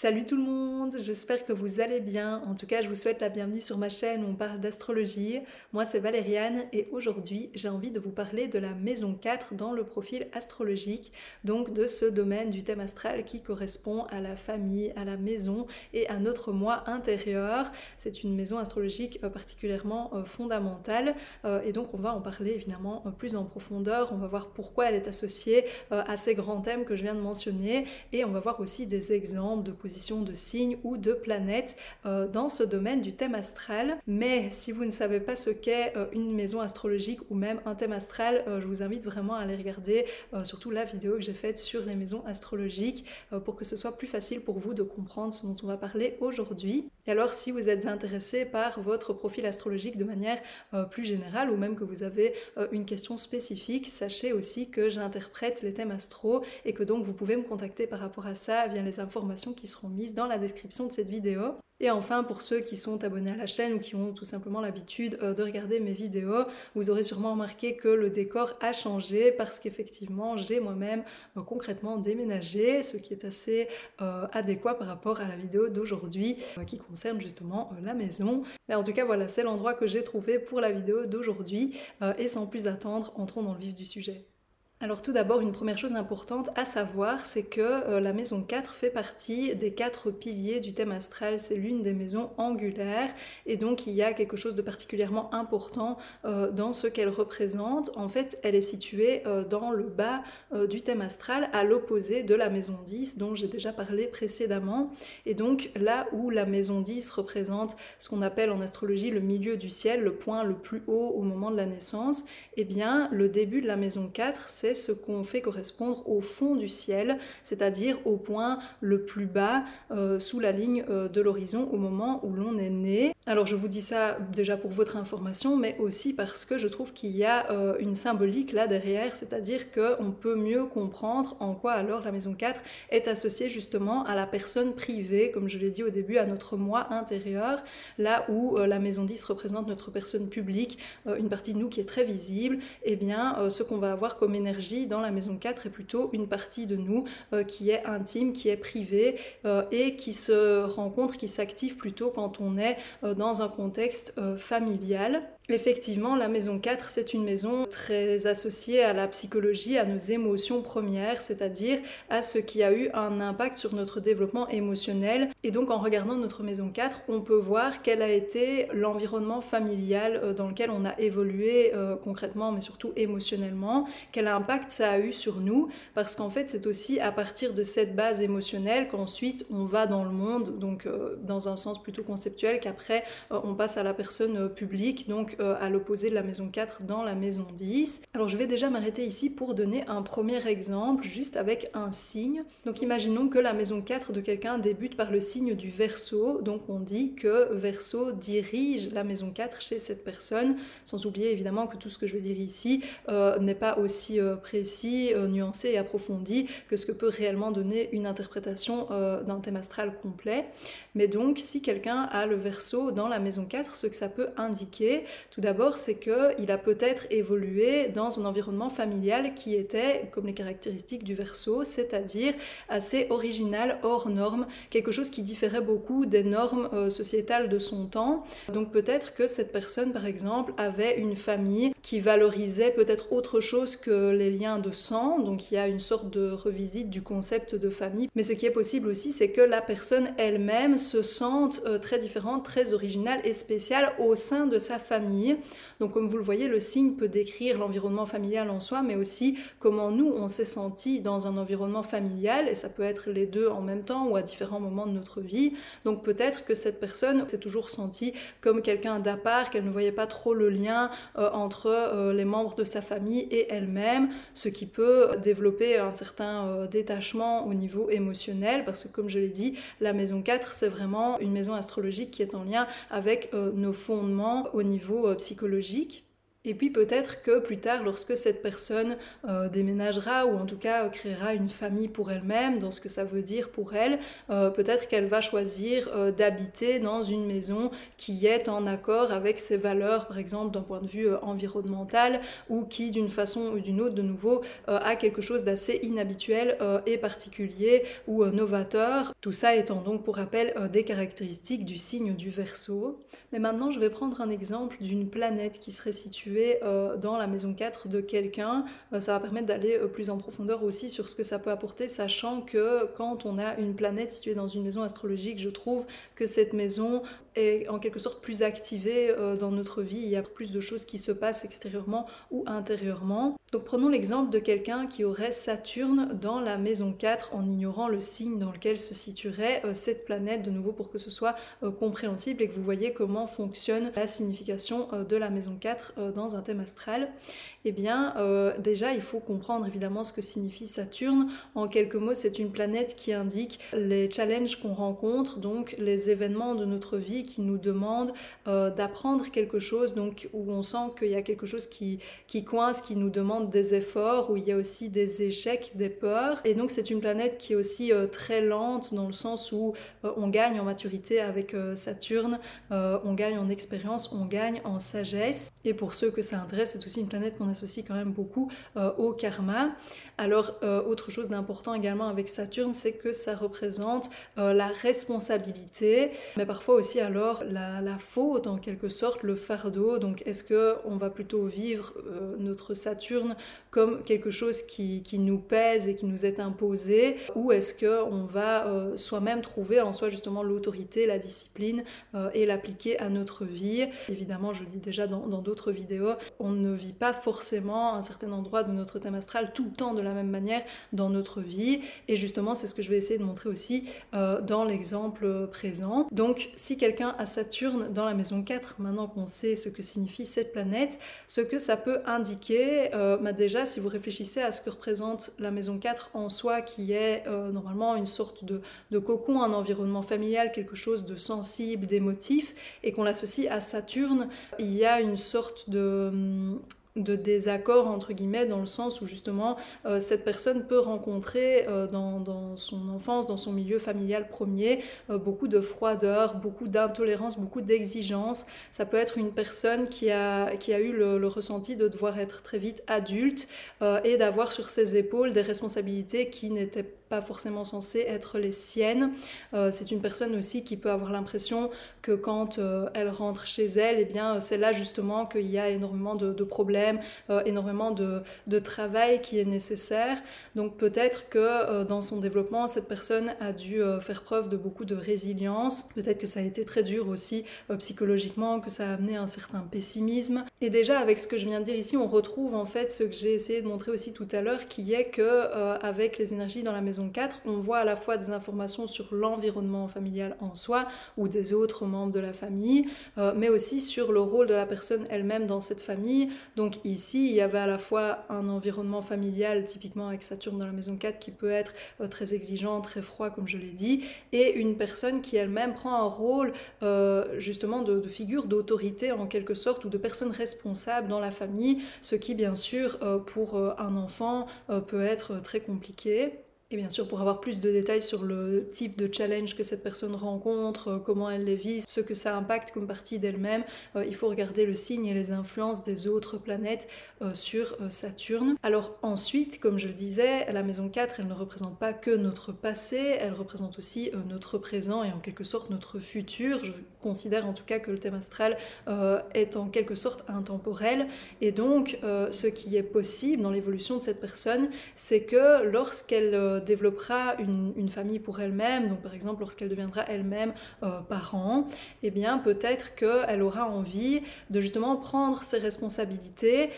Salut tout le monde, j'espère que vous allez bien. En tout cas, je vous souhaite la bienvenue sur ma chaîne où on parle d'astrologie. Moi, c'est Valériane et aujourd'hui, j'ai envie de vous parler de la maison 4 dans le profil astrologique, donc de ce domaine du thème astral qui correspond à la famille, à la maison et à notre moi intérieur. C'est une maison astrologique particulièrement fondamentale et donc on va en parler évidemment plus en profondeur. On va voir pourquoi elle est associée à ces grands thèmes que je viens de mentionner et on va voir aussi des exemples de position de signes ou de planètes dans ce domaine du thème astral. Mais si vous ne savez pas ce qu'est une maison astrologique ou même un thème astral, je vous invite vraiment à aller regarder surtout la vidéo que j'ai faite sur les maisons astrologiques pour que ce soit plus facile pour vous de comprendre ce dont on va parler aujourd'hui. Et alors si vous êtes intéressé par votre profil astrologique de manière plus générale ou même que vous avez une question spécifique, sachez aussi que j'interprète les thèmes astro et que donc vous pouvez me contacter par rapport à ça via les informations qui seront mises dans la description de cette vidéo. Et enfin, pour ceux qui sont abonnés à la chaîne ou qui ont tout simplement l'habitude de regarder mes vidéos, vous aurez sûrement remarqué que le décor a changé parce qu'effectivement, j'ai moi-même concrètement déménagé, ce qui est assez adéquat par rapport à la vidéo d'aujourd'hui qui concerne justement la maison. Mais en tout cas, voilà, c'est l'endroit que j'ai trouvé pour la vidéo d'aujourd'hui et sans plus attendre, entrons dans le vif du sujet. Alors tout d'abord, une première chose importante à savoir, c'est que la maison 4 fait partie des 4 piliers du thème astral. C'est l'une des maisons angulaires et donc il y a quelque chose de particulièrement important dans ce qu'elle représente. En fait, elle est située dans le bas du thème astral, à l'opposé de la maison 10 dont j'ai déjà parlé précédemment. Et donc là où la maison 10 représente ce qu'on appelle en astrologie le milieu du ciel, le point le plus haut au moment de la naissance, eh bien le début de la maison 4, c'est ce qu'on fait correspondre au fond du ciel, c'est-à-dire au point le plus bas sous la ligne de l'horizon au moment où l'on est né. Alors je vous dis ça déjà pour votre information, mais aussi parce que je trouve qu'il y a une symbolique là derrière, c'est-à-dire qu'on peut mieux comprendre en quoi alors la maison 4 est associée justement à la personne privée, comme je l'ai dit au début, à notre moi intérieur, là où la maison 10 représente notre personne publique, une partie de nous qui est très visible, et bien ce qu'on va avoir comme énergie dans la maison 4 est plutôt une partie de nous qui est intime, qui est privée et qui se rencontre, qui s'active plutôt quand on est dans un contexte familial. Effectivement, la maison 4, c'est une maison très associée à la psychologie, à nos émotions premières, c'est-à-dire à ce qui a eu un impact sur notre développement émotionnel. Et donc en regardant notre maison 4, on peut voir quel a été l'environnement familial dans lequel on a évolué concrètement, mais surtout émotionnellement, quel impact ça a eu sur nous, parce qu'en fait c'est aussi à partir de cette base émotionnelle qu'ensuite on va dans le monde, donc dans un sens plutôt conceptuel, qu'après on passe à la personne publique, donc à l'opposé de la maison 4 dans la maison 10. Alors je vais déjà m'arrêter ici pour donner un premier exemple, juste avec un signe. Donc imaginons que la maison 4 de quelqu'un débute par le signe du Verseau, donc on dit que Verseau dirige la maison 4 chez cette personne, sans oublier évidemment que tout ce que je vais dire ici n'est pas aussi précis, nuancé et approfondi que ce que peut réellement donner une interprétation d'un thème astral complet. Mais donc si quelqu'un a le Verseau dans la maison 4, ce que ça peut indiquer, tout d'abord, c'est qu'il a peut-être évolué dans un environnement familial qui était, comme les caractéristiques du Verseau, c'est-à-dire assez original, hors norme, quelque chose qui différait beaucoup des normes sociétales de son temps. Donc peut-être que cette personne, par exemple, avait une famille qui valorisait peut-être autre chose que les liens de sang, donc il y a une sorte de revisite du concept de famille. Mais ce qui est possible aussi, c'est que la personne elle-même se sente très différente, très originale et spéciale au sein de sa famille. Donc comme vous le voyez, le signe peut décrire l'environnement familial en soi, mais aussi comment nous, on s'est senti dans un environnement familial, et ça peut être les deux en même temps ou à différents moments de notre vie. Donc peut-être que cette personne s'est toujours sentie comme quelqu'un d'à part, qu'elle ne voyait pas trop le lien entre les membres de sa famille et elle-même, ce qui peut développer un certain détachement au niveau émotionnel, parce que comme je l'ai dit, la maison 4, c'est vraiment une maison astrologique qui est en lien avec nos fondements au niveau psychologique. Et puis peut-être que plus tard, lorsque cette personne déménagera ou en tout cas créera une famille pour elle-même, dans ce que ça veut dire pour elle, peut-être qu'elle va choisir d'habiter dans une maison qui est en accord avec ses valeurs, par exemple d'un point de vue environnemental, ou qui d'une façon ou d'une autre, de nouveau, a quelque chose d'assez inhabituel et particulier ou novateur. Tout ça étant donc pour rappel des caractéristiques du signe du Verseau. Mais maintenant, je vais prendre un exemple d'une planète qui serait située dans la maison 4 de quelqu'un. Ça va permettre d'aller plus en profondeur aussi sur ce que ça peut apporter, sachant que quand on a une planète située dans une maison astrologique, je trouve que cette maison est en quelque sorte plus activée dans notre vie. Il y a plus de choses qui se passent extérieurement ou intérieurement. Donc prenons l'exemple de quelqu'un qui aurait Saturne dans la maison 4 en ignorant le signe dans lequel se situerait cette planète, de nouveau pour que ce soit compréhensible et que vous voyez comment fonctionne la signification de la maison 4 dans un thème astral. Eh bien, déjà, il faut comprendre évidemment ce que signifie Saturne. En quelques mots, c'est une planète qui indique les challenges qu'on rencontre, donc les événements de notre vie qui nous demandent d'apprendre quelque chose, donc où on sent qu'il y a quelque chose qui coince, qui nous demande des efforts, où il y a aussi des échecs, des peurs. Et donc, c'est une planète qui est aussi très lente dans le sens où on gagne en maturité avec Saturne, on gagne en expérience, on gagne en sagesse. Et pour ceux que ça intéresse, c'est aussi une planète qu'on associe quand même beaucoup au karma. Alors, autre chose d'important également avec Saturne, c'est que ça représente la responsabilité, mais parfois aussi alors la faute en quelque sorte, le fardeau. Donc, est-ce qu'on va plutôt vivre notre Saturne comme quelque chose qui nous pèse et qui nous est imposé, ou est-ce qu'on va soi-même trouver en soi justement l'autorité, la discipline et l'appliquer à notre vie. Évidemment, je le dis déjà dans d'autres vidéos, on ne vit pas forcément un certain endroit de notre thème astral tout le temps de la même manière dans notre vie, et justement c'est ce que je vais essayer de montrer aussi dans l'exemple présent. Donc si quelqu'un a Saturne dans la maison 4, maintenant qu'on sait ce que signifie cette planète, ce que ça peut indiquer, déjà si vous réfléchissez à ce que représente la maison 4 en soi, qui est normalement une sorte de cocon, un environnement familial, quelque chose de sensible, d'émotif, et qu'on l'associe à Saturne, il y a une sorte de désaccord entre guillemets, dans le sens où justement cette personne peut rencontrer dans son enfance, dans son milieu familial premier, beaucoup de froideur, beaucoup d'intolérance, beaucoup d'exigence. Ça peut être une personne qui a eu le ressenti de devoir être très vite adulte et d'avoir sur ses épaules des responsabilités qui n'étaient pas forcément censées être les siennes. C'est une personne aussi qui peut avoir l'impression que quand elle rentre chez elle, eh bien c'est là justement qu'il y a énormément de problèmes, énormément de travail qui est nécessaire. Donc peut-être que dans son développement, cette personne a dû faire preuve de beaucoup de résilience. Peut-être que ça a été très dur aussi psychologiquement, que ça a amené un certain pessimisme. Et déjà avec ce que je viens de dire ici, on retrouve en fait ce que j'ai essayé de montrer aussi tout à l'heure, qui est que avec les énergies dans la maison 4, on voit à la fois des informations sur l'environnement familial en soi ou des autres membres de la famille, mais aussi sur le rôle de la personne elle-même dans cette famille. Donc ici, il y avait à la fois un environnement familial, typiquement avec Saturne dans la maison 4, qui peut être très exigeant, très froid, comme je l'ai dit, et une personne qui elle-même prend un rôle justement de figure d'autorité en quelque sorte, ou de personne responsable dans la famille, ce qui bien sûr pour un enfant peut être très compliqué. Et bien sûr, pour avoir plus de détails sur le type de challenge que cette personne rencontre, comment elle les vit, ce que ça impacte comme partie d'elle-même, il faut regarder le signe et les influences des autres planètes sur Saturne. Alors ensuite, comme je le disais, la maison 4, elle ne représente pas que notre passé, elle représente aussi notre présent et en quelque sorte notre futur. Je considère en tout cas que le thème astral est en quelque sorte intemporel. Et donc, ce qui est possible dans l'évolution de cette personne, c'est que lorsqu'elle développera une famille pour elle-même, donc par exemple lorsqu'elle deviendra elle-même parent, eh bien peut-être qu'elle aura envie de justement prendre ses responsabilités,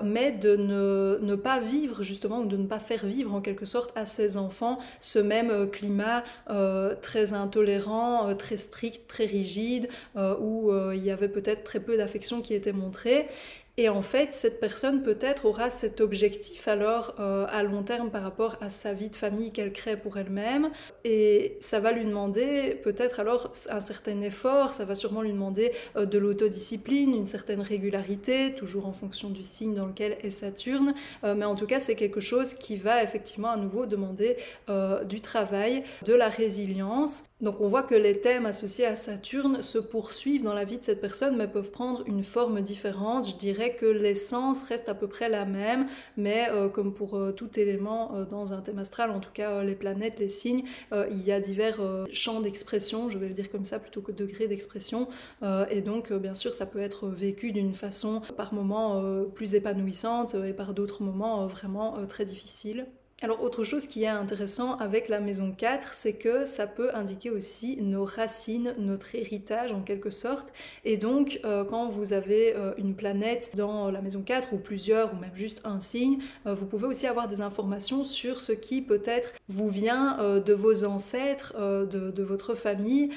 mais de ne pas vivre justement, ou de ne pas faire vivre en quelque sorte à ses enfants ce même climat très intolérant, très strict, très rigide, où il y avait peut-être très peu d'affection qui était montrée. Et en fait, cette personne peut-être aura cet objectif alors à long terme par rapport à sa vie de famille qu'elle crée pour elle-même. Et ça va lui demander peut-être alors un certain effort, ça va sûrement lui demander de l'autodiscipline, une certaine régularité, toujours en fonction du signe dans lequel est Saturne. Mais en tout cas, c'est quelque chose qui va effectivement à nouveau demander du travail, de la résilience. Donc on voit que les thèmes associés à Saturne se poursuivent dans la vie de cette personne, mais peuvent prendre une forme différente. Je dirais que l'essence reste à peu près la même, mais comme pour tout élément dans un thème astral, en tout cas les planètes, les signes, il y a divers champs d'expression, je vais le dire comme ça plutôt que degrés d'expression, et donc bien sûr ça peut être vécu d'une façon par moments plus épanouissante et par d'autres moments vraiment très difficiles. Alors autre chose qui est intéressant avec la maison 4, c'est que ça peut indiquer aussi nos racines, notre héritage en quelque sorte. Et donc quand vous avez une planète dans la maison 4 ou plusieurs ou même juste un signe, vous pouvez aussi avoir des informations sur ce qui peut-être vous vient de vos ancêtres, de votre famille.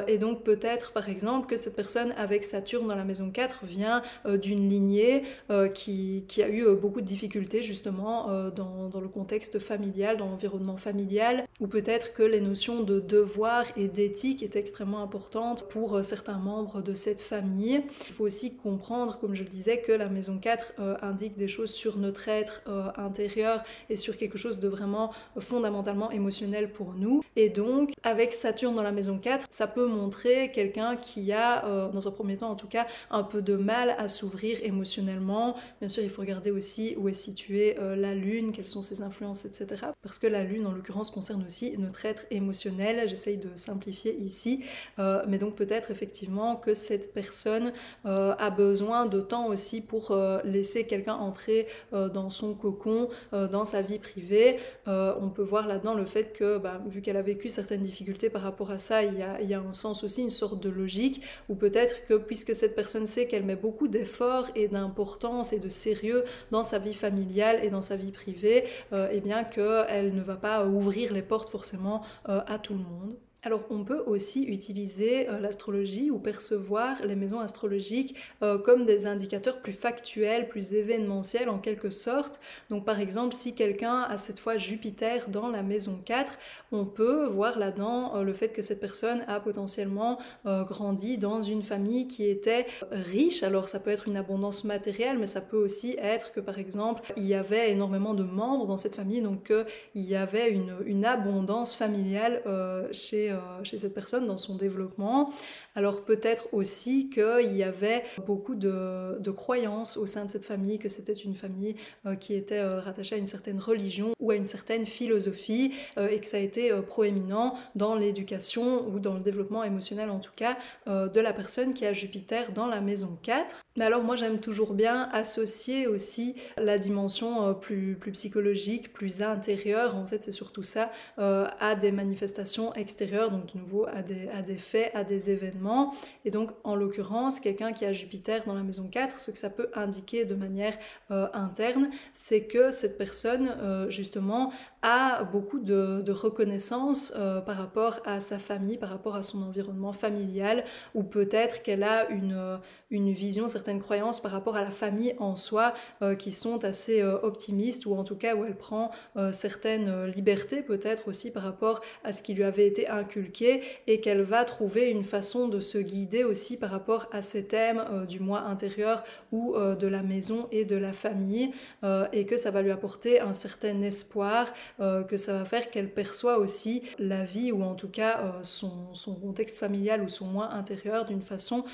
Et donc peut-être par exemple que cette personne avec Saturne dans la maison 4 vient d'une lignée qui a eu beaucoup de difficultés justement dans le contexte familial, dans l'environnement familial, ou peut-être que les notions de devoir et d'éthique étaient extrêmement importantes pour certains membres de cette famille. Il faut aussi comprendre, comme je le disais, que la maison 4 indique des choses sur notre être intérieur et sur quelque chose de vraiment fondamentalement émotionnel pour nous. Et donc, avec Saturne dans la maison 4, ça peut montrer quelqu'un qui a, dans un premier temps en tout cas, un peu de mal à s'ouvrir émotionnellement. Bien sûr, il faut regarder aussi où est située la Lune, quelles sont ses influences, etc. Parce que la Lune, en l'occurrence, concerne aussi notre être émotionnel. J'essaye de simplifier ici. Mais donc peut-être effectivement que cette personne a besoin de temps aussi pour laisser quelqu'un entrer dans son cocon, dans sa vie privée. On peut voir là-dedans le fait que, vu qu'elle a vécu certaines difficultés par rapport à ça, il y a un sens aussi, une sorte de logique, ou peut-être que puisque cette personne sait qu'elle met beaucoup d'efforts et d'importance et de sérieux dans sa vie familiale et dans sa vie privée, et bien qu'elle ne va pas ouvrir les portes forcément à tout le monde. Alors on peut aussi utiliser l'astrologie ou percevoir les maisons astrologiques comme des indicateurs plus factuels, plus événementiels en quelque sorte. Donc par exemple si quelqu'un a cette fois Jupiter dans la maison 4, on peut voir là-dedans le fait que cette personne a potentiellement grandi dans une famille qui était riche. Alors ça peut être une abondance matérielle, mais ça peut aussi être que par exemple il y avait énormément de membres dans cette famille, donc il y avait une abondance familiale chez cette personne dans son développement. Alors peut-être aussi qu'il y avait beaucoup de croyances au sein de cette famille, que c'était une famille qui était rattachée à une certaine religion ou à une certaine philosophie et que ça a été proéminent dans l'éducation ou dans le développement émotionnel en tout cas de la personne qui a Jupiter dans la maison 4. Mais alors moi j'aime toujours bien associer aussi la dimension plus psychologique, plus intérieure, en fait c'est surtout ça, à des manifestations extérieures, donc de nouveau à des faits, à des événements. Et donc en l'occurrence quelqu'un qui a Jupiter dans la maison 4, ce que ça peut indiquer de manière interne, c'est que cette personne justement a beaucoup de reconnaissance par rapport à sa famille, par rapport à son environnement familial, ou peut-être qu'elle a une vision, certaines croyances par rapport à la famille en soi qui sont assez optimistes, ou en tout cas où elle prend certaines libertés peut-être aussi par rapport à ce qui lui avait été inculqué, et qu'elle va trouver une façon de se guider aussi par rapport à ces thèmes du moi intérieur ou de la maison et de la famille, et que ça va lui apporter un certain espoir, que ça va faire qu'elle perçoit aussi la vie, ou en tout cas son contexte familial ou son moi intérieur d'une façon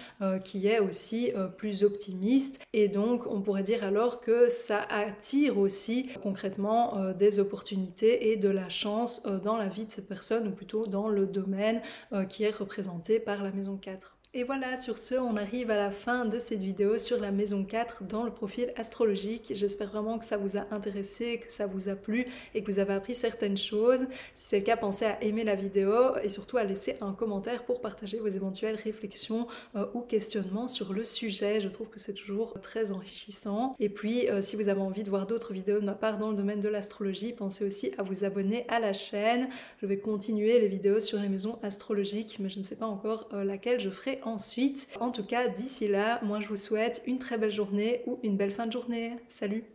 qui est aussi plus optimiste. Et donc on pourrait dire alors que ça attire aussi concrètement des opportunités et de la chance dans la vie de cette personne, ou plutôt dans le domaine qui est représenté par la maison 4. Et voilà, sur ce, on arrive à la fin de cette vidéo sur la maison 4 dans le profil astrologique. J'espère vraiment que ça vous a intéressé, que ça vous a plu et que vous avez appris certaines choses. Si c'est le cas, pensez à aimer la vidéo et surtout à laisser un commentaire pour partager vos éventuelles réflexions ou questionnements sur le sujet. Je trouve que c'est toujours très enrichissant. Et puis, si vous avez envie de voir d'autres vidéos de ma part dans le domaine de l'astrologie, pensez aussi à vous abonner à la chaîne. Je vais continuer les vidéos sur les maisons astrologiques, mais je ne sais pas encore laquelle je ferai ensuite. En tout cas, d'ici là, moi je vous souhaite une très belle journée ou une belle fin de journée. Salut!